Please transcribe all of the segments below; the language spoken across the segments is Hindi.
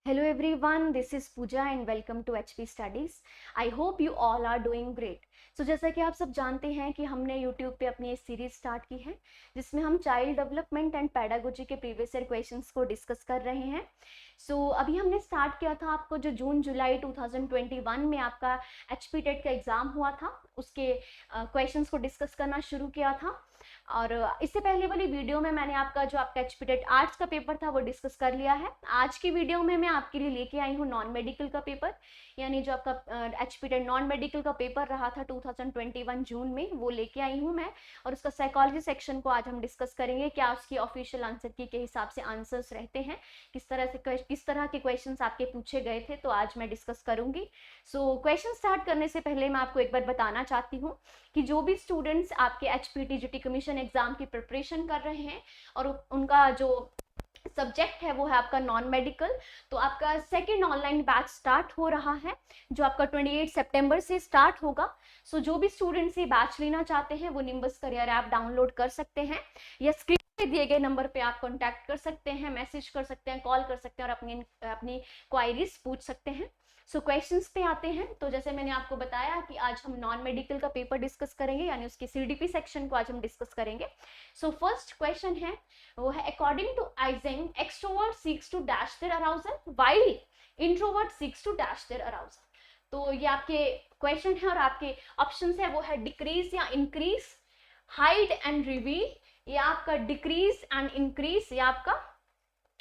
Hello everyone, this is Pooja and welcome to HP Studies. I hope you all are doing great. So जैसा कि आप सब जानते हैं कि हमने YouTube पे अपनी एक सीरीज स्टार्ट की है जिसमें हम चाइल्ड डेवलपमेंट एंड पैडागोजी के प्रीवियस ईयर क्वेश्चंस को डिस्कस कर रहे हैं. अभी हमने स्टार्ट किया था आपको जो जून जुलाई 2021 में आपका HP टेट का एग्जाम हुआ था उसके क्वेश्चंस को डिस्कस करना शुरू किया था. और इससे पहले वाली वीडियो में मैंने आपका जो आपका HP टेट आर्ट्स का पेपर था वो डिस्कस कर लिया है. आज की वीडियो में मैं आपके लिए लेके आई हूँ नॉन मेडिकल का पेपर, यानी जो आपका HP टेट नॉन मेडिकल का पेपर रहा था 2021 जून में, वो लेके आई हूँ मैं. और उसका साइकोलॉजी सेक्शन को आज हम डिस्कस करेंगे, क्या उसकी ऑफिशियल आंसर की के हिसाब से आंसर्स रहते हैं, किस तरह के क्वेश्चंस आपके पूछे गए थे, तो आज मैं डिस्कस करूंगी. क्वेश्चन स्टार्ट करने से पहले मैं आपको एक बार बताना चाहती हूँ कि जो भी स्टूडेंट्स आपके HPTGT कमीशन एग्जाम की प्रिपरेशन कर रहे हैं और उनका जो सब्जेक्ट है वो है आपका नॉन मेडिकल, तो आपका सेकेंड ऑनलाइन बैच स्टार्ट हो रहा है जो आपका 28 सितंबर से स्टार्ट होगा. जो भी स्टूडेंट्स ये बैच लेना चाहते हैं वो निम्बस करियर ऐप डाउनलोड कर सकते हैं या स्क्रीन पे दिए गए नंबर पे आप कांटेक्ट कर सकते हैं, मैसेज कर सकते हैं, कॉल कर सकते हैं और अपनी क्वायरीज पूछ सकते हैं. क्वेश्चंस पे आते हैं. तो जैसे मैंने आपको बताया कि आज हम नॉन मेडिकल का पेपर डिस्कस करेंगे, यानी उसके CDP सेक्शन को आज हम डिस्कस करेंगे. फर्स्ट क्वेश्चन है वो है, according to Eysenck extrovert seeks to dash their arousal while introvert seeks to dash their arousal. तो ये आपके क्वेश्चन है और आपके ऑप्शंस है वो है डिक्रीज या इंक्रीज, हाइड एंड रिवील, या आपका डिक्रीज एंड इंक्रीज, या आपका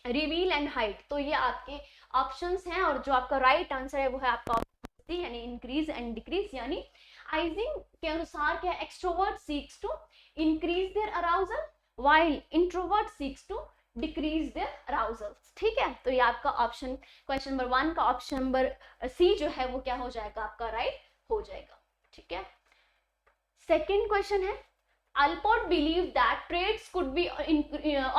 रिवील एंड हाइड. तो ये आपके ऑप्शंस हैं और जो आपका राइट आंसर है वो है आपका ऑप्शन सी, यानी इंक्रीज एंड डिक्रीज. यानी आइजिंग के अनुसार क्या, extrovert seeks to increase their arousal while introvert seeks to decrease their arousal. ठीक है, तो ये आपका ऑप्शन क्वेश्चन नंबर 1 का ऑप्शन नंबर सी जो है वो क्या हो जाएगा, आपका राइट हो जाएगा. ठीक है, सेकेंड क्वेश्चन है, Alport believed that traits could be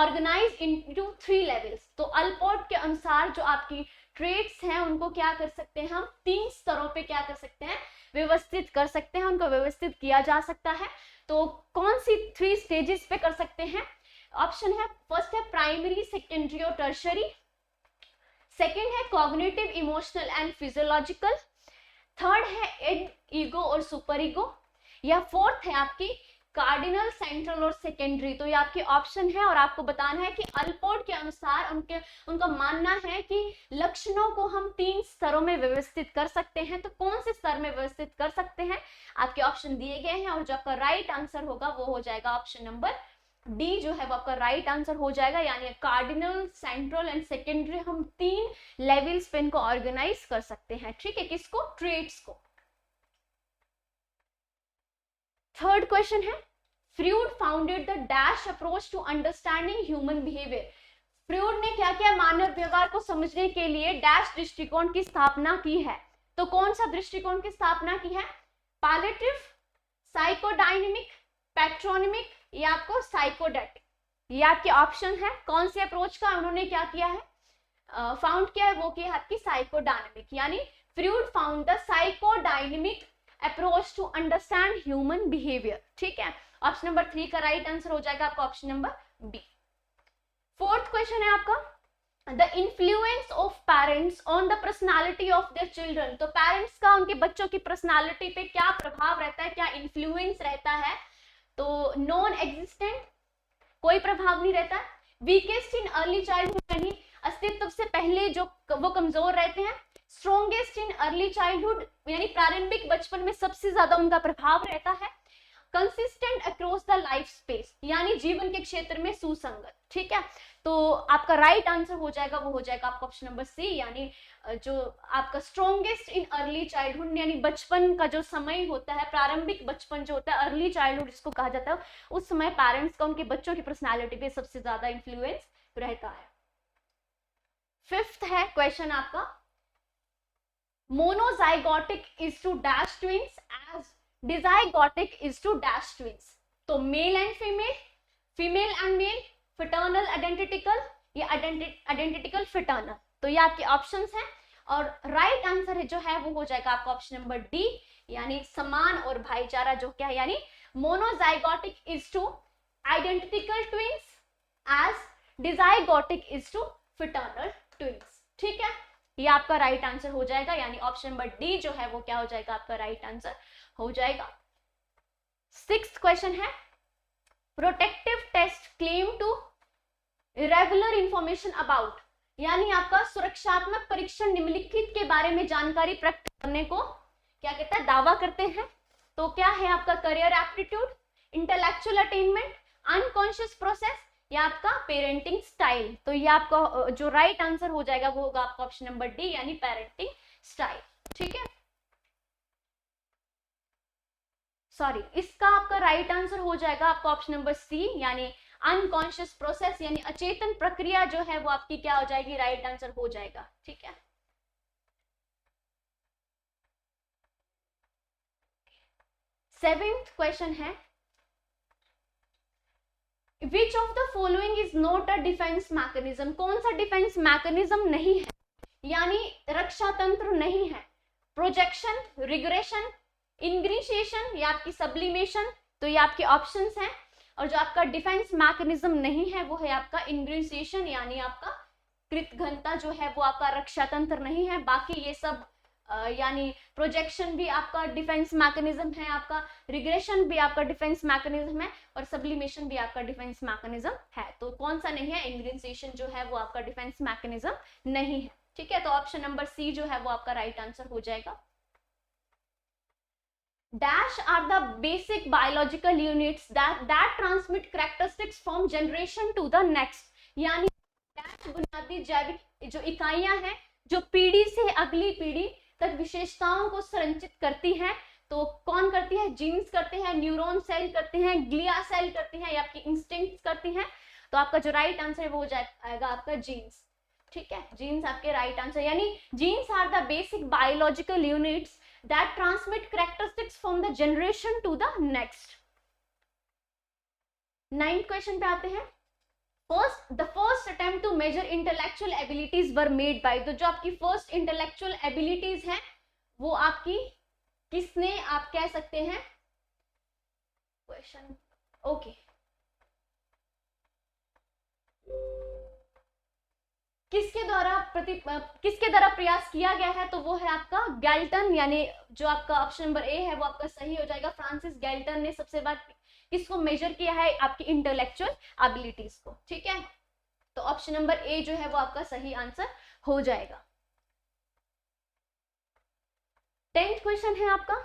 organized into 3 levels. तो Alport के अनुसार जो आपकी ट्रेड्स हैं उनको क्या कर सकते हैं, हम 3 स्तरों पे क्या कर सकते हैं, व्यवस्थित कर सकते हैं, उनको व्यवस्थित किया जा सकता है. तो कौन सी 3 स्टेजेस पे कर सकते हैं? ऑप्शन है, फर्स्ट है प्राइमरी, सेकेंडरी और टर्शरी. सेकेंड है cognitive, emotional and physiological. Third है एड, ईगो और सुपर ईगो. या फोर्थ है आपकी कार्डिनल, सेंट्रल और सेकेंडरी. तो ये आपके ऑप्शन है और आपको बताना है कि अल्पोर्ट के अनुसार उनका मानना है कि लक्षणों को हम 3 स्तरों में व्यवस्थित कर सकते हैं. तो कौन से स्तर में व्यवस्थित कर सकते हैं, आपके ऑप्शन दिए गए हैं और जो आपका राइट आंसर होगा वो हो जाएगा ऑप्शन नंबर डी, जो है वो आपका राइट आंसर हो जाएगा. यानी कार्डिनल, सेंट्रल एंड सेकेंडरी, हम 3 लेवल्स पे इनको ऑर्गेनाइज कर सकते हैं. ठीक है, किसको, ट्रेड्स को. थर्ड क्वेश्चन है, Freud founded the dash approach to understanding human behaviour. Freud ने क्या किया, मानव व्यवहार को समझने के लिए डैश दृष्टिकोण की स्थापना की है. तो कौन सा दृष्टिकोण की स्थापना की है, पैलेटिव, साइकोडायनेमिक, पैट्रोनिमिक, या आपको साइकोडेटिक. ये आपके ऑप्शन है, कौन से अप्रोच का उन्होंने क्या किया है, फाउंड किया है, वो किया है आपकी साइकोडायनेमिक. यानी Freud found the psychodynamic approach to understand human behaviour. ठीक है, ऑप्शन नंबर 3 का राइट आंसर हो जाएगा आपका option number B. Fourth question है आपका, the influence of parents on the personality of their children. तो पेरेंट्स का उनके बच्चों की पर्सनालिटी पे क्या प्रभाव रहता है, क्या इन्फ्लुएंस रहता है. तो नॉन एग्जिस्टेंट, कोई प्रभाव नहीं रहता. वीकेस्ट इन अर्ली चाइल्डहुड, यानी अस्तित्व से पहले जो वो कमजोर रहते हैं. स्ट्रॉन्गेस्ट इन अर्ली चाइल्डहुड, यानी प्रारंभिक बचपन में सबसे ज्यादा उनका प्रभाव रहता है. Consistent across the life space, यानी जीवन के क्षेत्र में सुसंगत. ठीक है, तो आपका राइट आंसर हो जाएगा वो हो जाएगा आपका ऑप्शन नंबर सी. यानी जो आपका स्ट्रॉन्गेस्ट इन अर्ली चाइल्डहुड, यानी बचपन का जो समय होता है, प्रारंभिक बचपन जो होता है, अर्ली चाइल्डहुड जिसको कहा जाता है, उस समय पेरेंट्स का उनके बच्चों की पर्सनैलिटी पे सबसे ज्यादा इंफ्लुएंस रहता है. फिफ्थ है क्वेश्चन आपका, monozygotic is to dash twins as dizygotic is to dash twins. तो male and female, female and male, fraternal identical, या आइडेंटिटिकल फिटर्नल. तो ये आपके ऑप्शंस हैं और राइट आंसर है जो है वो हो जाएगा आपका ऑप्शन नंबर डी, यानी समान और भाईचारा. जो क्या है, यानी monozygotic is to identical twins as dizygotic is to fraternal twins. ठीक है, ये आपका राइट आंसर हो जाएगा, यानी ऑप्शन नंबर डी जो है वो क्या हो जाएगा, आपका राइट आंसर हो जाएगा। 6th क्वेश्चन है, protective test claim to irregular information about, यानी आपका सुरक्षात्मक परीक्षण निम्नलिखित के बारे में जानकारी प्राप्त करने को क्या कहता है, दावा करते हैं। तो क्या है आपका, career aptitude, intellectual attainment, unconscious process, या आपका पेरेंटिंग स्टाइल। तो ये आपका जो राइट आंसर हो जाएगा वो होगा आपका ऑप्शन नंबर डी, यानी पेरेंटिंग स्टाइल। ठीक है, सॉरी, इसका आपका राइट आंसर हो जाएगा आपका ऑप्शन नंबर सी, यानी अनकॉन्शियस प्रोसेस, यानी अचेतन प्रक्रिया जो है वो आपकी क्या हो जाएगी, राइट आंसर हो जाएगा। ठीक है, 7th क्वेश्चन है, which of the following is not a defence mechanism, कौन सा डिफेंस मैकेनिज्म नहीं है, यानी रक्षा तंत्र नहीं है। प्रोजेक्शन, रिग्रेशन, इंग्रीशिएशन, या आपकी सब्लिमेशन। तो ये आपके ऑप्शंस हैं, और जो आपका डिफेंस मैकेनिज्म नहीं है वो है आपका इंग्रीशिएशन, यानी आपका कृतघ्नता जो है वो आपका रक्षा तंत्र नहीं है। बाकी ये सब यानी प्रोजेक्शन भी आपका डिफेंस मैकेनिज्म है, आपका रिग्रेशन भी आपका डिफेंस मैकेनिज्म है, और सब्लिमेशन भी आपका डिफेंस मैकेनिज्म है। तो कौन सा नहीं है, इंग्रीशिएशन जो है वो आपका डिफेंस मैकेनिज्म नहीं है। ठीक है, तो ऑप्शन नंबर सी जो है वो आपका राइट आंसर हो जाएगा। Dash are the basic biological units that transmit characteristics from generation to the next, यानी dash बुनियादी जैविक जो इकाइयां हैं जो पीढ़ी से अगली पीढ़ी तक विशेषताओं को संरचित करती हैं। तो कौन करती है, जीन्स करते हैं, न्यूरॉन सेल करते हैं, ग्लिया सेल करती हैं, या आपकी इंस्टिंक्ट्स करती हैं। तो आपका जो राइट आंसर है वो हो जाएगा आपका जीन्स। ठीक है, जीन्स आपके राइट आंसर, यानी genes are the basic biological units that transmit characteristics from the generation to the next. 9th question पे आते हैं, the first attempt to measure intellectual abilities were made by, तो जो आपकी first intellectual abilities हैं वो आपकी किसने, आप कह सकते हैं क्वेश्चन, ओके, किसके द्वारा प्रयास किया गया है, तो वो है आपका गैल्टन, यानी जो आपका ऑप्शन नंबर ए है वो आपका सही हो जाएगा। फ्रांसिस गैल्टन ने सबसे बार किसको मेजर किया है, आपकी इंटेलेक्चुअल एबिलिटीज को। ठीक है, तो ऑप्शन नंबर ए जो है वो आपका सही आंसर हो जाएगा। 10th क्वेश्चन है आपका,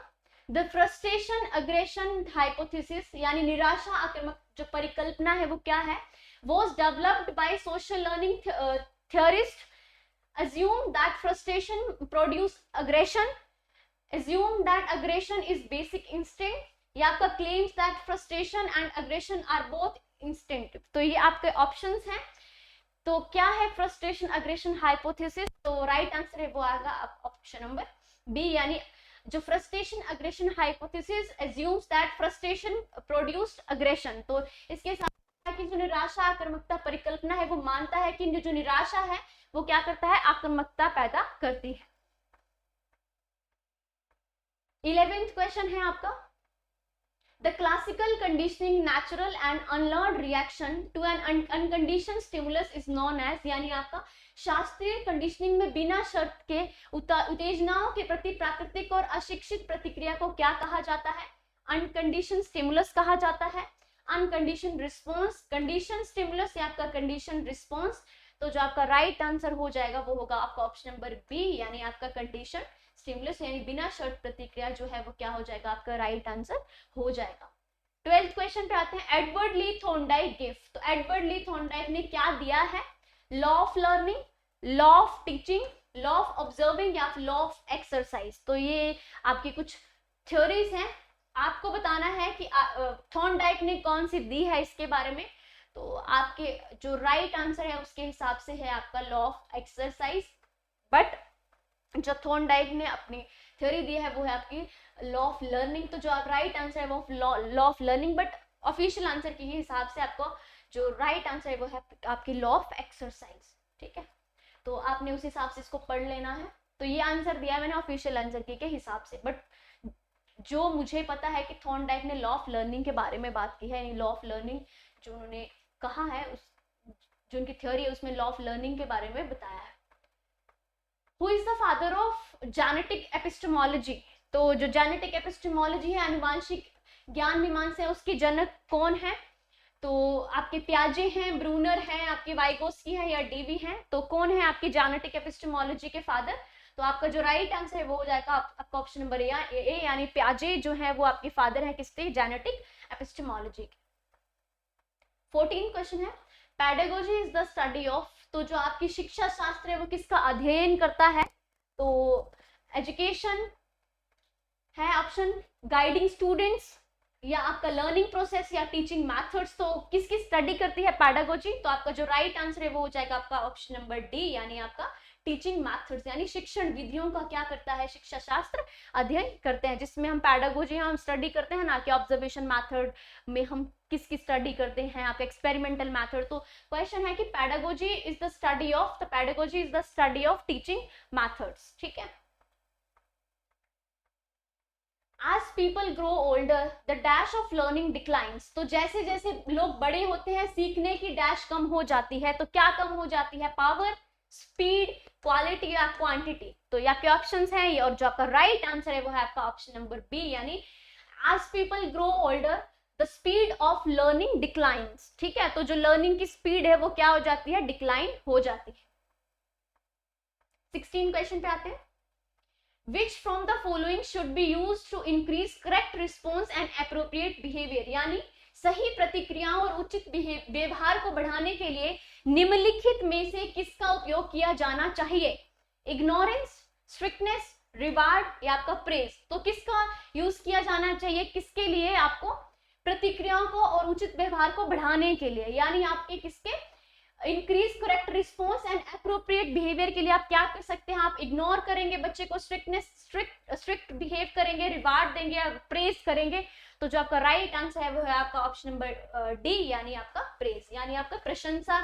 द फ्रस्ट्रेशन अग्रेशन हाइपोथेसिस, यानी निराशा आक्रामक जो परिकल्पना है वो क्या है, was developed by social learning theorists, assume that frustration produce aggression, assume that aggression is basic instinct, या आपका claims that frustration and aggression are both instinctive। तो ये आपके ऑप्शंस हैं। तो क्या है फ्रस्ट्रेशन अग्रेशन हाइपोथेसिस, तो राइट आंसर है वो आएगा ऑप्शन नंबर बी, यानी जो frustration aggression hypothesis assumes that frustration produced aggression। तो इसके साथ कि जो निराशा आक्रामकता परिकल्पना है वो मानता है कि जो निराशा है वो क्या करता है, आक्रामकता पैदा करती है। 11th क्वेश्चन है आपका, the classical conditioning natural and unlearned reaction to an unconditioned stimulus is known as, यानी आपका शास्त्रीय कंडीशनिंग में बिना शर्त के उत्तेजनाओं के प्रति प्राकृतिक और अशिक्षित प्रतिक्रिया को क्या कहा जाता है, अनकंडीशन स्टिमुलस कहा जाता है, अनकंडीशन रिस्पॉन्स, कंडीशन स्टिमुलस, या आपका कंडीशन रिस्पॉन्स। तो जो आपका राइट आंसर हो जाएगा वो होगा आपका ऑप्शन नंबर बी, यानी आपका कंडीशन स्टिमुलस, यानी बिना शर्त प्रतिक्रिया जो है वो क्या हो जाएगा, आपका राइट आंसर हो जाएगा। 12th क्वेश्चन पे आते हैं, एडवर्ड ली थॉर्नडाइक गिफ्ट। तो एडवर्ड ली थॉर्नडाइक ने क्या दिया है, law of learning, law of teaching, law of observing, या लॉ ऑफ एक्सरसाइज। तो ये आपकी कुछ थ्योरीज हैं, आपको बताना है कि थॉर्नडाइक ने कौन सी दी है इसके बारे में। तो आपके जो राइट आंसर है उसके हिसाब से है आपका लॉ ऑफ एक्सरसाइज, बट जो थॉर्नडाइक ने अपनी थ्योरी दी है वो है आपकी लॉ ऑफ लर्निंग। तो जो आप राइट आंसर है वो law of learning, but official answer के हिसाब से आपको जो राइट आंसर है वो है आपकी लॉ ऑफ एक्सरसाइज। ठीक है, तो आपने उस हिसाब से इसको पढ़ लेना है। तो ये आंसर दिया है मैंने ऑफिशियल आंसर के हिसाब से, बट जो मुझे पता है कि थॉर्नडाइक ने लॉ ऑफ लर्निंग के बारे में बात की है, यानी लॉ ऑफ लर्निंग जो उन्होंने कहा है, उस जो उनकी थ्योरी है उसमें लॉ ऑफ लर्निंग के बारे में बताया है। Who is the father of genetic epistemology? तो जो जेनेटिक एपिस्टेमोलॉजी है, आनुवांशिक ज्ञान मीमांसा है, उसके जनक कौन है? तो आपके पियाजे हैं, ब्रूनर हैं, आपके वाइगोस्की है या डीवी हैं? तो कौन है आपकी जेनेटिक एपिस्टेमोलॉजी के फादर? तो आपका जो राइट आंसर है वो हो जाएगा आपका ऑप्शन नंबर ए, यानी पियाजे जो है वो आपके फादर है किसके? जेनेटिक एपिस्टेमोलॉजी के। 14 क्वेश्चन है, pedagogy is the study of, तो जो आपकी शिक्षा शास्त्र है वो किसका अध्ययन करता है? तो एजुकेशन है ऑप्शन, गाइडिंग स्टूडेंट्स, या आपका लर्निंग प्रोसेस, या टीचिंग मेथड्स। तो किसकी स्टडी करती है पेडागोजी? तो आपका जो राइट आंसर है वो हो जाएगा आपका ऑप्शन नंबर डी, यानी आपका टीचिंग मेथड्स, यानी शिक्षण विधियों का क्या करता है शिक्षा शास्त्र? अध्ययन करते हैं, जिसमें हम पेडागोजी हम स्टडी करते हैं ना कि ऑब्जर्वेशन मेथड में हम किसकी स्टडी करते हैं, आपका एक्सपेरिमेंटल मेथड। तो क्वेश्चन है कि pedagogy is the study of, the pedagogy is the study of teaching methods, ठीक है। As people grow older, the dash of learning declines. तो जैसे जैसे लोग बड़े होते हैं सीखने की डैश कम हो जाती है। तो क्या कम हो जाती है? पावर, स्पीड, क्वालिटी या क्वांटिटी? तो ये आपके ऑप्शंस हैं, और जो आपका राइट आंसर है वो है आपका ऑप्शन नंबर बी, यानी as people grow older the speed of learning declines, ठीक है। तो जो लर्निंग की स्पीड है वो क्या हो जाती है? डिक्लाइन हो जाती है। 16 क्वेश्चन पे आते हैं, Which from the following should be used to increase correct response and appropriate behavior? यानी सही प्रतिक्रियाओं और उचित व्यवहार को बढ़ाने के लिए निम्नलिखित में से किसका उपयोग किया जाना चाहिए? इग्नोरेंस, स्ट्रिक्टनेस, रिवार्ड या आपका प्रेज? तो किसका यूज किया जाना चाहिए किसके लिए? आपको प्रतिक्रियाओं को और उचित व्यवहार को बढ़ाने के लिए, यानी आपके किसके? Increase correct response and appropriate behaviour के लिए आप क्या कर सकते हैं? आप इग्नोर करेंगे बच्चे को, स्ट्रिक्ट बिहेव करेंगे, रिवार्ड देंगे या प्रेज करेंगे? तो जो आपका राइट आंसर है वो है आपका ऑप्शन नंबर डी, यानी आपका प्रेज, यानी आपका प्रशंसा।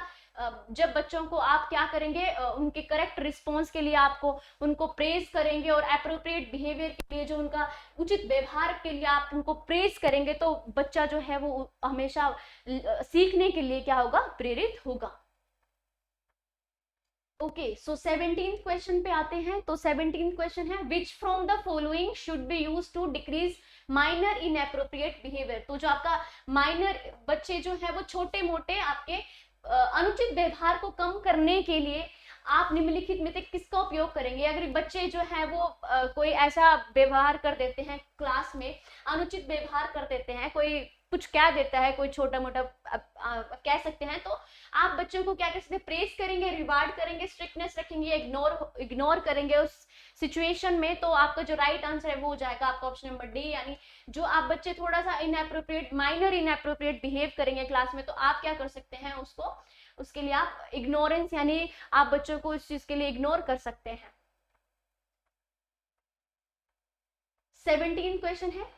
जब बच्चों को आप क्या करेंगे? उनके करेक्ट रिस्पॉन्स के लिए आपको उनको प्रेज करेंगे, और अप्रोप्रिएट बिहेवियर के लिए, जो उनका उचित व्यवहार के लिए आप उनको प्रेज करेंगे, तो बच्चा जो है वो हमेशा सीखने के लिए क्या होगा? प्रेरित होगा। ओके, सो 17th क्वेश्चन पे आते हैं। तो 17th क्वेश्चन है, which from the following should be use to decrease minor inappropriate behaviour? तो जो आपका माइनर बच्चे जो है वो छोटे मोटे आपके अनुचित व्यवहार को कम करने के लिए आप निम्नलिखित में से किसका उपयोग करेंगे? अगर बच्चे जो है वो कोई ऐसा व्यवहार कर देते हैं, क्लास में अनुचित व्यवहार कर देते हैं, कोई कुछ कह देता है, कोई छोटा मोटा कह सकते हैं, तो आप बच्चों को क्या कर सकते हैं? प्रेस करेंगे, रिवार्ड करेंगे, स्ट्रिक्टनेस रखेंगे, इग्नोर करेंगे उस सिचुएशन में? तो आपका जो राइट आंसर है वो हो जाएगा आपका ऑप्शन नंबर डी, यानी जो आप बच्चे थोड़ा सा इनएप्रोप्रिएट, माइनर इनएप्रोप्रिएट बिहेव करेंगे क्लास में, तो आप क्या कर सकते हैं? उसके लिए आप इग्नोरेंस, यानी आप बच्चों को इस चीज के लिए इग्नोर कर सकते हैं। 17 क्वेश्चन है,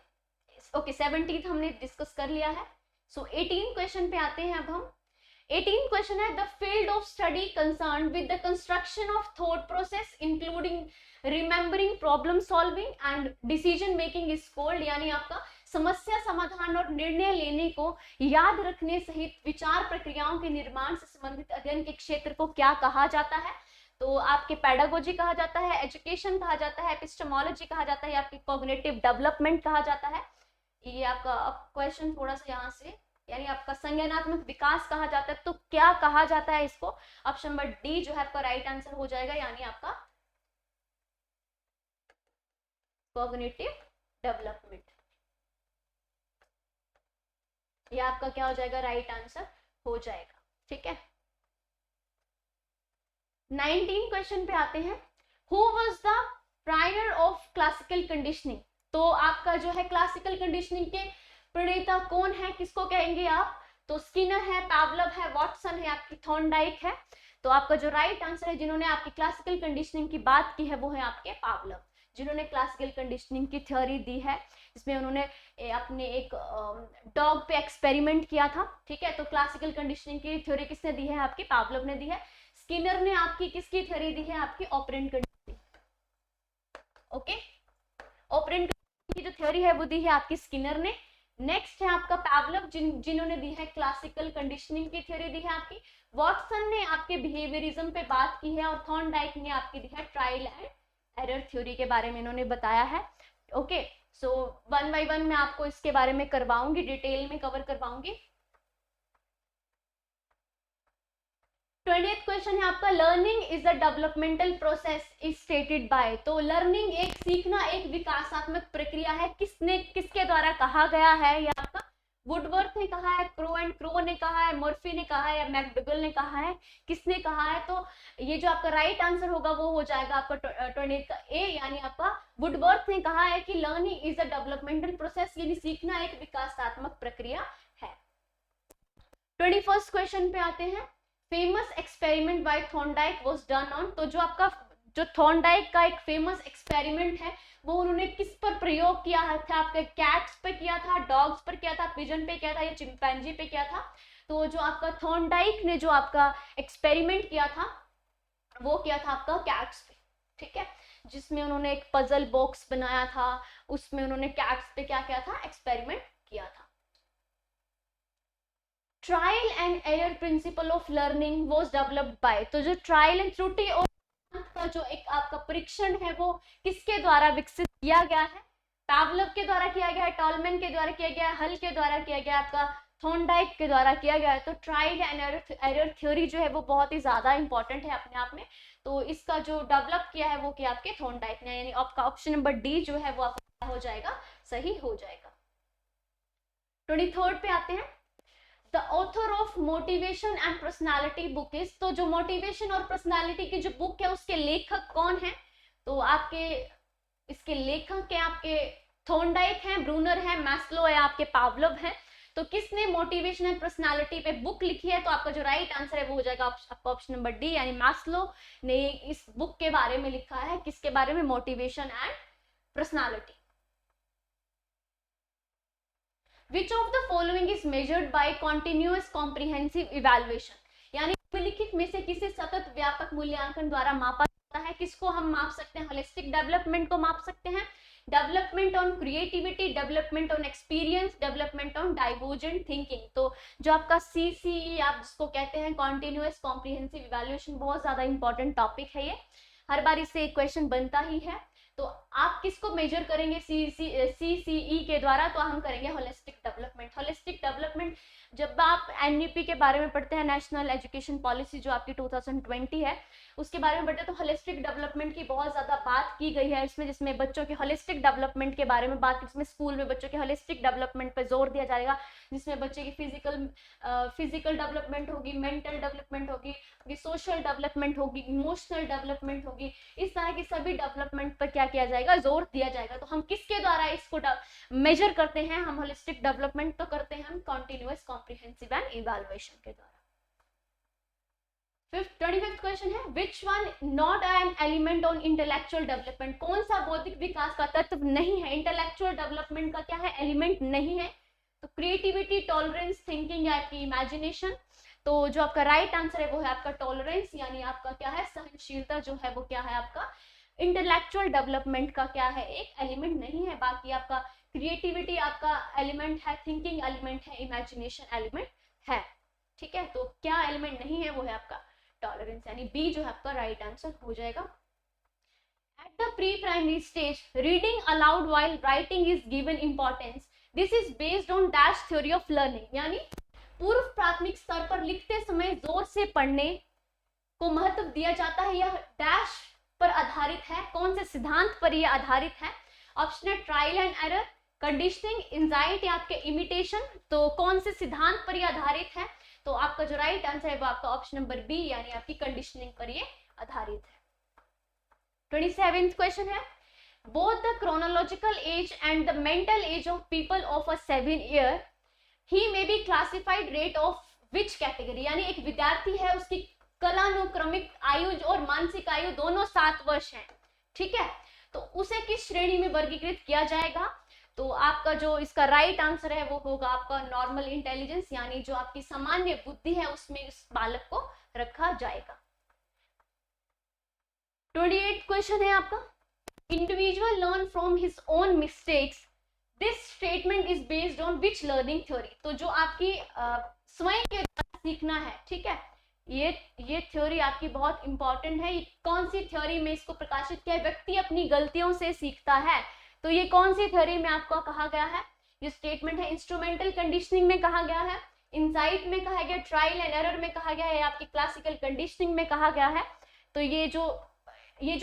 ओके 17 हमने डिस्कस कर लिया है। सो 18 क्वेश्चन पे आते हैं अब हम। 18 क्वेश्चन है, the field of study concern with the construction of thought process including remembering, problem solving and decision making is called, यानी आपका समस्या समाधान और निर्णय लेने को याद रखने सहित विचार प्रक्रियाओं के निर्माण से संबंधित अध्ययन के क्षेत्र को क्या कहा जाता है? तो आपके पेडागोजी कहा जाता है, एजुकेशन कहा जाता है, एपिस्टेमोलॉजी कहा जाता है, आपकी कॉग्निटिव डेवलपमेंट कहा जाता है। ये आपका क्वेश्चन थोड़ा सा यहाँ से, यानी आपका संज्ञानात्मक विकास कहा जाता है। तो क्या कहा जाता है इसको? ऑप्शन नंबर डी जो है आपका राइट आंसर हो जाएगा, यानी आपका कॉग्निटिव डेवलपमेंट। ये आपका क्या हो जाएगा? राइट आंसर हो जाएगा, ठीक है। 19 क्वेश्चन पे आते हैं, who was the prior of classical conditioning? तो आपका जो है क्लासिकल कंडीशनिंग के प्रणेता कौन है, किसको कहेंगे आप? तो स्किनर है, पावलव है, वॉटसन है, आपकी थॉर्नडाइक है। तो आपका जो राइट आंसर है, जिन्होंने आपकी क्लासिकल कंडीशनिंग की बात की है वो है आपके पावलव, जिन्होंने क्लासिकल कंडीशनिंग की थ्योरी दी है। इसमें उन्होंने अपने एक डॉग पे एक्सपेरिमेंट किया था, ठीक है। तो क्लासिकल कंडीशनिंग की थ्योरी किसने दी है? आपके पावलव ने दी है। स्किनर ने आपकी किसकी थ्योरी दी है? आपकी ऑपरेंट कंडीशनिंग, ओके। ऑपरेंट की जो थ्योरी है वो दी है आपकी स्किनर ने, नेक्स्ट है आपका पैवलव, जिन्होंने दी है क्लासिकल कंडीशनिंग की थ्योरी दी है आपकी। वॉटसन ने आपके बिहेवियरिज्म पे बात की है, और थॉर्नडाइक ने आपकी दी है ट्रायल एंड एरर थ्योरी के बारे में इन्होंने बताया है। Okay, so one by one मैं आपको इसके बारे में करवाऊंगी, डिटेल में कवर करवाऊंगी। 20th क्वेश्चन है आपका, learning is the developmental process is stated by. तो लर्निंग एक सीखना एक विकासात्मक प्रक्रिया है, किसके द्वारा कहा गया है? ये आपका वुडवर्थ ने कहा है, क्रो एंड क्रो ने कहा है, मर्फी ने कहा है, या मैकडुगल ने कहा है, किसने कहा है? तो ये जो आपका राइट आंसर होगा वो हो जाएगा आपका 28 का ए, यानी आपका वुडवर्थ ने कहा है कि learning is a developmental process, यानी सीखना एक विकासात्मक प्रक्रिया है। 21st क्वेश्चन पे आते हैं, famous experiment by Thorndike was done on. तो जो थॉर्नडाइक का एक फेमस एक्सपेरिमेंट है वो उन्होंने किस पर प्रयोग किया था? आपके कैट्स पे किया था, डॉग्स पर किया था, पिजन पे किया था, या चिंपैंजी पे किया था? तो जो आपका थॉर्नडाइक ने जो आपका एक्सपेरिमेंट किया था वो किया था आपका कैट्स पे, ठीक है, जिसमें उन्होंने एक पजल बॉक्स बनाया था, उसमें उन्होंने कैट्स पे क्या किया था? एक्सपेरिमेंट किया था। Trial and error principle of learning was developed by. तो जो ट्रायल एंड त्रुटि और का जो एक आपका परीक्षण है वो किसके द्वारा विकसित किया गया है? पावलोव के द्वारा किया गया है, टॉलमैन के द्वारा किया गया है, हल के द्वारा किया गया है, आपका थॉर्नडाइक के द्वारा किया गया है। तो ट्रायल एंड एरर थ्योरी जो है वो बहुत ही ज्यादा इंपॉर्टेंट है अपने आप में। तो इसका जो डेवलप किया है वो किया आपके थॉर्नडाइक ने, यानी आपका ऑप्शन नंबर डी जो है वो आपका हो जाएगा, सही हो जाएगा। 23rd पे आते हैं, the author of motivation and personality book is. तो जो मोटिवेशन और पर्सनालिटी की जो बुक है उसके लेखक कौन है? तो आपके इसके लेखक है आपके थॉर्नडाइक हैं, ब्रूनर है, मैस्लो है, आपके पावलोव है। तो किसने मोटिवेशन एंड पर्सनालिटी पे बुक लिखी है? तो आपका जो राइट आंसर है वो हो जाएगा आपका ऑप्शन नंबर डी, यानी मैस्लो ने इस बुक के बारे में लिखा है। किसके बारे में? Motivation and personality. Which of the following is measured by continuous comprehensive evaluation? यानी निम्नलिखित में से किसे सतत व्यापक मूल्यांकन द्वारा मापा जाता है? किसको हम माप सकते हैं? होलिस्टिक डेवलपमेंट को माप सकते हैं, development on creativity, development on experience, development on divergent thinking. तो जो आपका CCE आप जिसको कहते हैं कॉन्टिन्यूअस कॉम्प्रिहेंसिव इवैल्यूएशन, बहुत ज्यादा इंपॉर्टेंट टॉपिक है ये, हर बार इससे एक क्वेश्चन बनता ही है। तो आप किसको मेजर करेंगे CCE के द्वारा? तो हम करेंगे होलिस्टिक डेवलपमेंट। होलिस्टिक डेवलपमेंट जब आप NEP के बारे में पढ़ते हैं, नेशनल एजुकेशन पॉलिसी जो आपकी 2020 है उसके बारे में पढ़ते हैं, तो होलिस्टिक डेवलपमेंट की बहुत ज्यादा बात की गई है इसमें, जिसमें बच्चों के होलिस्टिक डेवलपमेंट के बारे में बात, जिसमें स्कूल में बच्चों के होलिस्टिक डेवलपमेंट पर जोर दिया जाएगा, जिसमें बच्चे की फिजिकल डेवलपमेंट होगी, मेंटल डेवलपमेंट होगी, सोशल डेवलपमेंट होगी, इमोशनल डेवलपमेंट होगी, इस तरह की सभी डेवलपमेंट पर क्या किया जाएगा? जोर दिया जाएगा। तो हम किसके द्वारा इसको मेजर करते हैं? हम होलिस्टिक डेवलपमेंट तो करते हैं हम कॉन्टिन्यूअस कॉम्प्रिहेंसिव एंड इवैल्यूएशन के द्वारा। 25th क्वेश्चन है, which one not an element on intellectual development. कौन सा बौद्धिक विकास का तत्व नहीं है? इंटेलेक्चुअल डेवलपमेंट का क्या है? एलिमेंट नहीं है। तो क्रिएटिविटी, टॉलरेंस, थिंकिंग या आपकी इमेजिनेशन। तो जो आपका राइट आंसर है वो है आपका टॉलरेंस, यानी आपका क्या है? सहनशीलता जो है वो क्या है? आपका इंटेलेक्चुअल डेवलपमेंट का क्या है? एक एलिमेंट नहीं है। बाकी आपका क्रिएटिविटी आपका एलिमेंट है, थिंकिंग एलिमेंट है, इमेजिनेशन एलिमेंट है, ठीक है। तो क्या एलिमेंट नहीं है? वो है आपका टॉलरेंस, यानी बी जो है आपका राइट आंसर हो जाएगा। At the pre-primary stage, reading aloud while writing is given importance. This is based on dash theory of learning. यानी पूर्व प्राथमिक स्तर पर लिखते समय जोर से पढ़ने को महत्व दिया जाता है। यह डैश पर आधारित है। कौन से सिद्धांत पर यह आधारित है? ऑप्शन है trial and error, conditioning, insight या आपके इमिटेशन। तो कौन से सिद्धांत पर यह आधारित है? तो आपका जो राइट आंसर है वो आपका ऑप्शन नंबर बी, यानी आपकी कंडीशनिंग पर ये आधारित है। 27th क्वेश्चन है, both the chronological age and the mental age of people of a 7 year, he may be classified rate of which category। यानी एक विद्यार्थी है, उसकी कालानुक्रमिक आयु और मानसिक आयु दोनों 7 वर्ष है, ठीक है। तो उसे किस श्रेणी में वर्गीकृत किया जाएगा? तो आपका जो इसका राइट आंसर है वो होगा आपका नॉर्मल इंटेलिजेंस, यानी जो आपकी सामान्य बुद्धि है उसमें इस बालक को रखा जाएगा। 28th क्वेश्चन है आपका, individual learn from his own mistakes this statement is based on which learning theory. तो जो आपकी स्वयं के द्वारा सीखना है, ठीक है, ये थ्योरी आपकी बहुत इंपॉर्टेंट है। कौन सी थ्योरी में इसको प्रकाशित किया है? व्यक्ति अपनी गलतियों से सीखता है। तो ये कौन सी थ्योरी में आपको कहा गया है? ये स्टेटमेंट है इंस्ट्रूमेंटल कंडीशनिंग में कहा गया है, इनसाइट में कहा गया, ट्रायल एंड एरर में कहा गया है, आपकी क्लासिकल कंडीशनिंग में कहा गया है। तो ये जो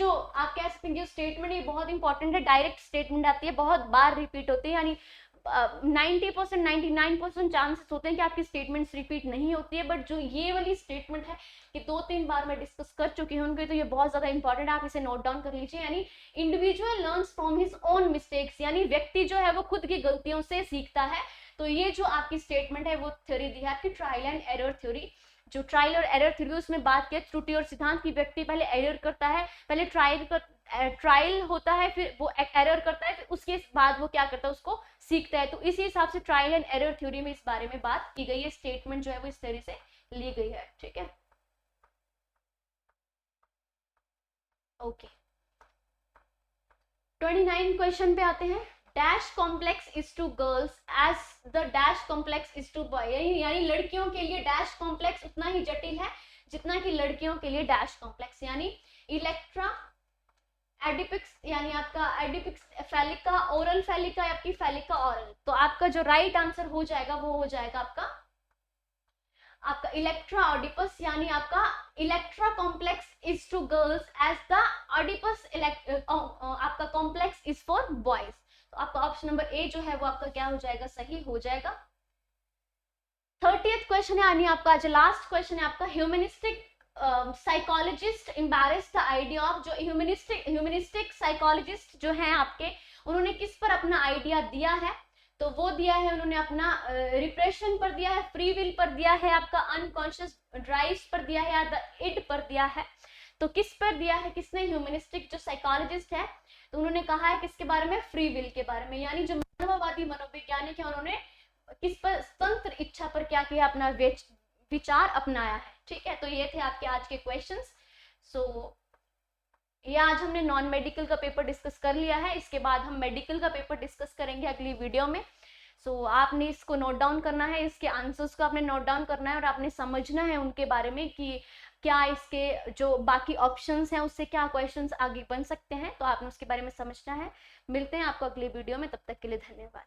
आप कह सकते हैं जो स्टेटमेंट ये बहुत इंपॉर्टेंट है, डायरेक्ट स्टेटमेंट आती है, बहुत बार रिपीट होती है, यानी 90% 99% चांसेस होते हैं कि आपकी स्टेटमेंट्स रिपीट नहीं होती है। बट जो ये वाली स्टेटमेंट है कि 2-3 बार मैं डिस्कस कर चुकी हूँ उनके, तो ये बहुत ज्यादा इंपॉर्टेंट है, आप इसे नोट डाउन कर लीजिए। यानी individual learns from his own mistakes, यानी व्यक्ति जो है वो खुद की गलतियों से सीखता है। तो ये जो आपकी स्टेटमेंट है वो थ्योरी दी है आपकी ट्रायल एंड एरर थ्योरी। जो ट्रायल और एरर थ्योरी उसमें बात किया त्रुटि और सिद्धांत की, व्यक्ति पहले एरर करता है, पहले ट्रायल होता है, फिर वो एरर करता है, फिर उसके बाद वो क्या करता है, उसको सीखता है। तो इसी हिसाब से ट्रायल एंड एरर थ्योरी में इस बारे में बात की गई है। स्टेटमेंट जो है वो इस तरह से ली गई है, ठीक है। ओके, 29 क्वेश्चन पे आते हैं। Dash complex is to girls as the dash complex is to boy, यानी लड़कियों के लिए डैश कॉम्प्लेक्स उतना ही जटिल है जितना कि लड़कियों के लिए डैश कॉम्प्लेक्स। यानी इलेक्ट्रा एडिपिक्स, यानी आपका एडिपिक्स फेलिका, ओरल फेलिका, आपकी फेलिका ओरल। तो आपका जो राइट आंसर हो जाएगा वो हो जाएगा आपका इलेक्ट्रा ऑडिपस, यानी आपका Electra complex is to girls as the Oedipus आपका कॉम्प्लेक्स इज फॉर बॉयज। तो आपका ऑप्शन नंबर ए जो है वो आपका क्या हो जाएगा, सही हो जाएगा। 30th क्वेश्चन है, यानी आपका जो लास्ट क्वेश्चन है आपका humanistic psychologist embarrass the idea of. जो ह्यूमनिस्टिक साइकोलॉजिस्ट जो हैं आपके, उन्होंने किस पर अपना आइडिया दिया है? तो वो दिया है उन्होंने अपना रिप्रेशन पर दिया है, फ्री विल पर दिया है, आपका अनकॉन्शियस ड्राइव्स पर दिया है, या द इड पर दिया है। तो किस पर दिया है, किसने? ह्यूमनिस्टिक जो साइकोलॉजिस्ट है, तो उन्होंने कहा है किसके बारे में? फ्री विल के बारे में। यानी जो मानववादी मनोवैज्ञानिक है उन्होंने किस पर? स्वतंत्र इच्छा पर क्या किया, अपना विचार अपनाया है, ठीक है। तो ये थे आपके आज के क्वेश्चंस। सो ये आज हमने नॉन मेडिकल का पेपर डिस्कस कर लिया है, इसके बाद हम मेडिकल का पेपर डिस्कस करेंगे अगली वीडियो में। सो आपने इसको नोट डाउन करना है, इसके आंसर्स को आपने नोट डाउन करना है, और आपने समझना है उनके बारे में कि क्या इसके जो बाकी ऑप्शंस हैं उससे क्या क्वेश्चंस आगे बन सकते हैं, तो आपने उसके बारे में समझना है। मिलते हैं आपको अगली वीडियो में, तब तक के लिए धन्यवाद।